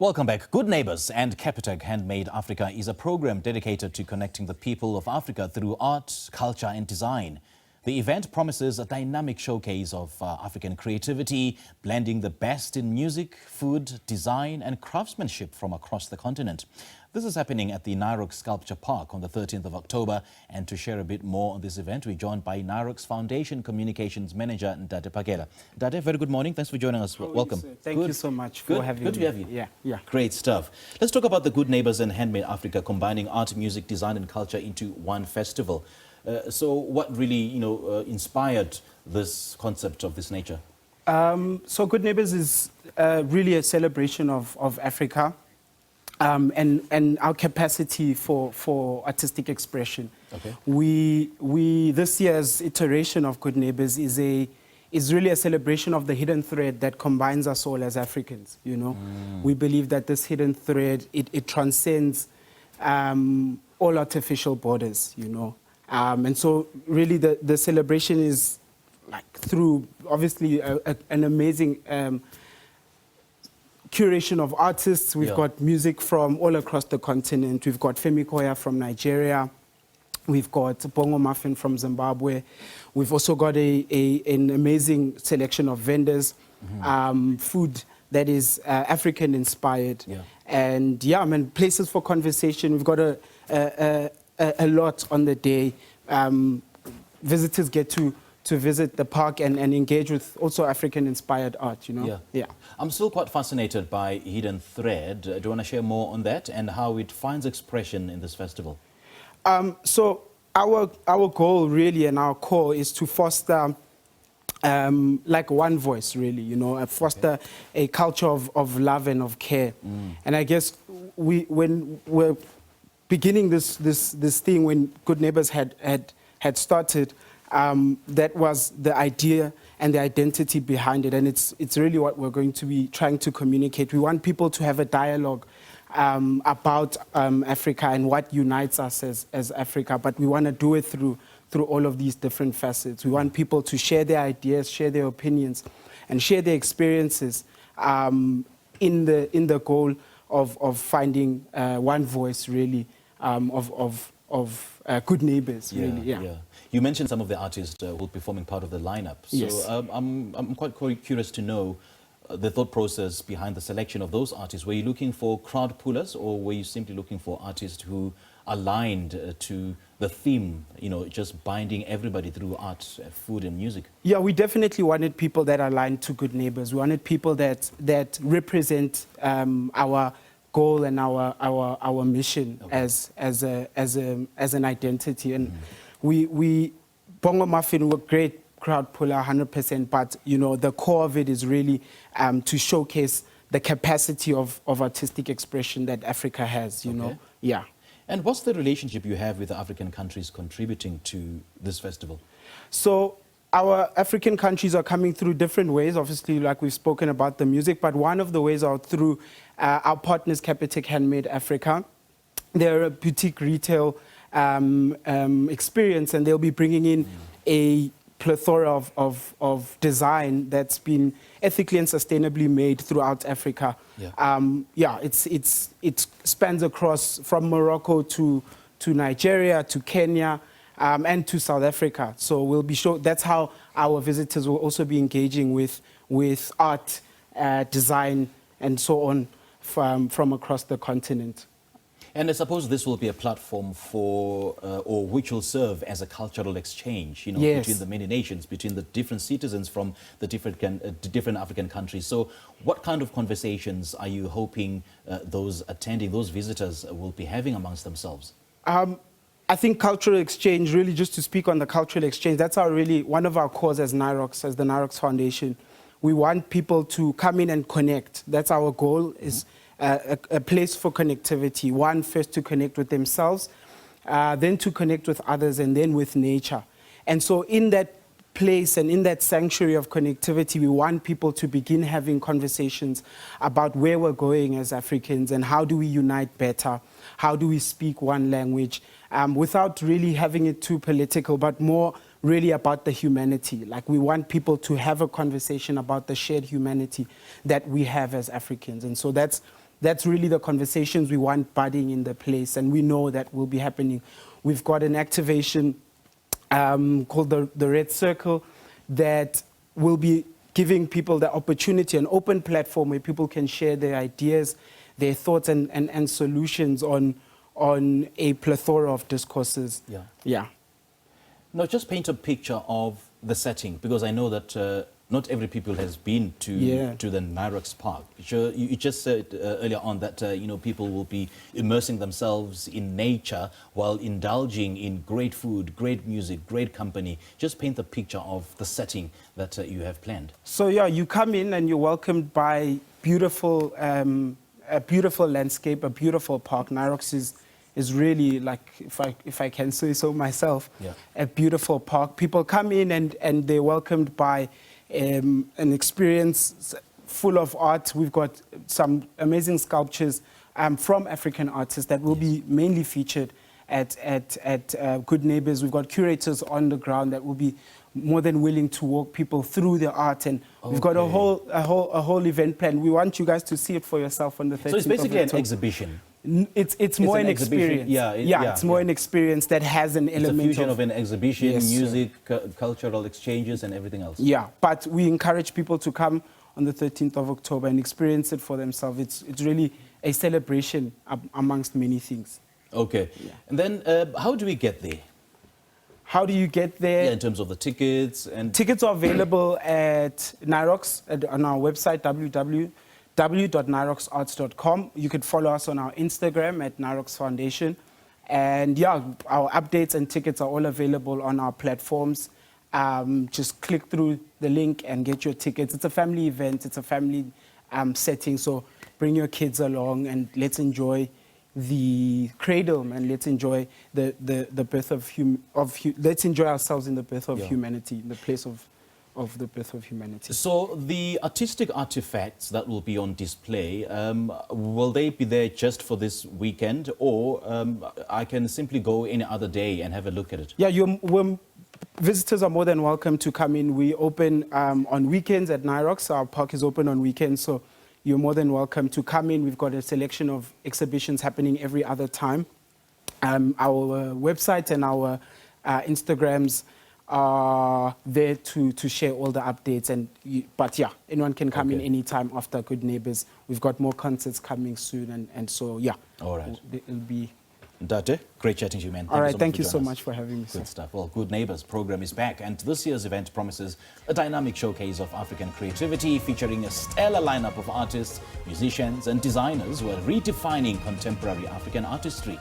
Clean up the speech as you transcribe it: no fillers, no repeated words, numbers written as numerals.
Welcome back. Good Neighbours and Capitec Handmade Africa is a program dedicated to connecting the people of Africa through art, culture and design. The event promises a dynamic showcase of African creativity, blending the best in music, food, design and craftsmanship from across the continent. This is happening at the NIROX Sculpture Park on the 13th of October. And to share a bit more on this event, we're joined by NIROX Foundation Communications Manager, Ntate Phakela. Ntate, very good morning. Thanks for joining us. Welcome. Thank you so much for having me. Good to have you. Yeah. Great stuff. Let's talk about the Good Neighbours and Handmade Africa, combining art, music, design and culture into one festival. So what really, inspired this concept of this nature? So Good Neighbours is really a celebration of Africa and our capacity for artistic expression. Okay. We this year's iteration of Good Neighbours is really a celebration of the hidden thread that combines us all as Africans. We believe that this hidden thread it transcends all artificial borders. And so really the celebration is like through obviously an amazing curation of artists. We've got music from all across the continent. We've got Phakela from Nigeria. We've got Bongo Muffin from Zimbabwe. We've also got an amazing selection of vendors, food that is African inspired. And places for conversation. We've got a lot on the day. Visitors get to visit the park and engage with also African-inspired art, Yeah. I'm still quite fascinated by Hidden Thread. Do you want to share more on that and how it finds expression in this festival? So our goal really and our core is to foster like one voice, really, foster a culture of love and of care. And I guess when we're beginning this thing, when Good Neighbours had started, that was the idea and the identity behind it, and it's really what we're going to be trying to communicate. We want people to have a dialogue about Africa and what unites us as Africa, but we want to do it through all of these different facets. We want people to share their ideas, share their opinions, and share their experiences in the goal of finding one voice, really, of good neighbours, really. Yeah. You mentioned some of the artists who will be forming part of the lineup. So Yes. I'm quite curious to know the thought process behind the selection of those artists. Were you looking for crowd pullers, or were you simply looking for artists who aligned to the theme, just binding everybody through art, food and music? Yeah, we definitely wanted people that aligned to Good Neighbours. We wanted people that represent our goal and our mission as an identity. And we Bongo Muffin were great crowd puller, 100%, but the core of it is really to showcase the capacity of artistic expression that Africa has. Yeah. And what's the relationship you have with the African countries contributing to this festival? So our African countries are coming through different ways, obviously, like we've spoken about the music, but one of the ways are through our partners, Capitec Handmade Africa. They're a boutique retail experience, and they'll be bringing in a plethora of design that's been ethically and sustainably made throughout Africa. It spans across from Morocco to Nigeria, to Kenya, and to South Africa. So we'll be that's how our visitors will also be engaging with art, design, and so on from across the continent. And I suppose this will be a platform for, or which will serve as a cultural exchange, between the many nations, between the different citizens from the different African countries. So what kind of conversations are you hoping those attending, those visitors will be having amongst themselves? I think cultural exchange, really, just to speak on the cultural exchange, that's one of our cores as NIROX, as the NIROX Foundation. We want people to come in and connect. That's our goal, is a place for connectivity. One, first to connect with themselves, then to connect with others, and then with nature. And so in that place and in that sanctuary of connectivity, we want people to begin having conversations about where we're going as Africans and how do we unite better, how do we speak one language, without really having it too political, but more really about the humanity. Like, we want people to have a conversation about the shared humanity that we have as Africans. And so that's that's really the conversations we want budding in the place, and we know that will be happening. We've got an activation called the Red Circle that will be giving people the opportunity, an open platform where people can share their ideas, their thoughts and solutions on a plethora of discourses. Yeah. Yeah. Now, just paint a picture of the setting, because I know that not every people has been to the NIROX Park. You just said earlier on that people will be immersing themselves in nature while indulging in great food, great music, great company. Just paint the picture of the setting that you have planned. So yeah, you come in and you're welcomed by beautiful, a beautiful landscape, a beautiful park. NIROX is really, like, if I can say so myself, a beautiful park. People come in and they're welcomed by an experience full of art. We've got some amazing sculptures from African artists that will be mainly featured at Good Neighbours. We've got curators on the ground that will be more than willing to walk people through the art, and we've got a whole event plan. We want you guys to see it for yourself on the 13th. So it's basically an exhibition. It's more an experience. It's more an experience that has an element a fusion of an exhibition, music, cultural exchanges, and everything else. Yeah, but we encourage people to come on the 13th of October and experience it for themselves. It's really a celebration amongst many things. Okay. Yeah. And then how do we get there? How do you get there? Yeah, in terms of the tickets. And tickets are available at NIROX, on our website, www.niroxarts.com. You could follow us on our Instagram at NIROX Foundation. And yeah, our updates and tickets are all available on our platforms. Just click through the link and get your tickets. It's a family event. It's a family setting. So bring your kids along and let's enjoy the cradle, and let's enjoy the birth of let's enjoy ourselves in the birth of humanity, in the place of the birth of humanity. So the artistic artifacts that will be on display, will they be there just for this weekend, or I can simply go any other day and have a look at it? Yeah, visitors are more than welcome to come in. We open on weekends at NIROX. Our park is open on weekends, so you're more than welcome to come in. We've got a selection of exhibitions happening every other time. Our website and our Instagrams are there to share all the updates. But yeah, anyone can come in any time after Good Neighbours. We've got more concerts coming soon, and so yeah. All right. It'll be... Ntate, great chatting to you, man. All right, thank you so much for having me. Good stuff. Well, Good Neighbours program is back, and this year's event promises a dynamic showcase of African creativity featuring a stellar lineup of artists, musicians and designers who are redefining contemporary African artistry.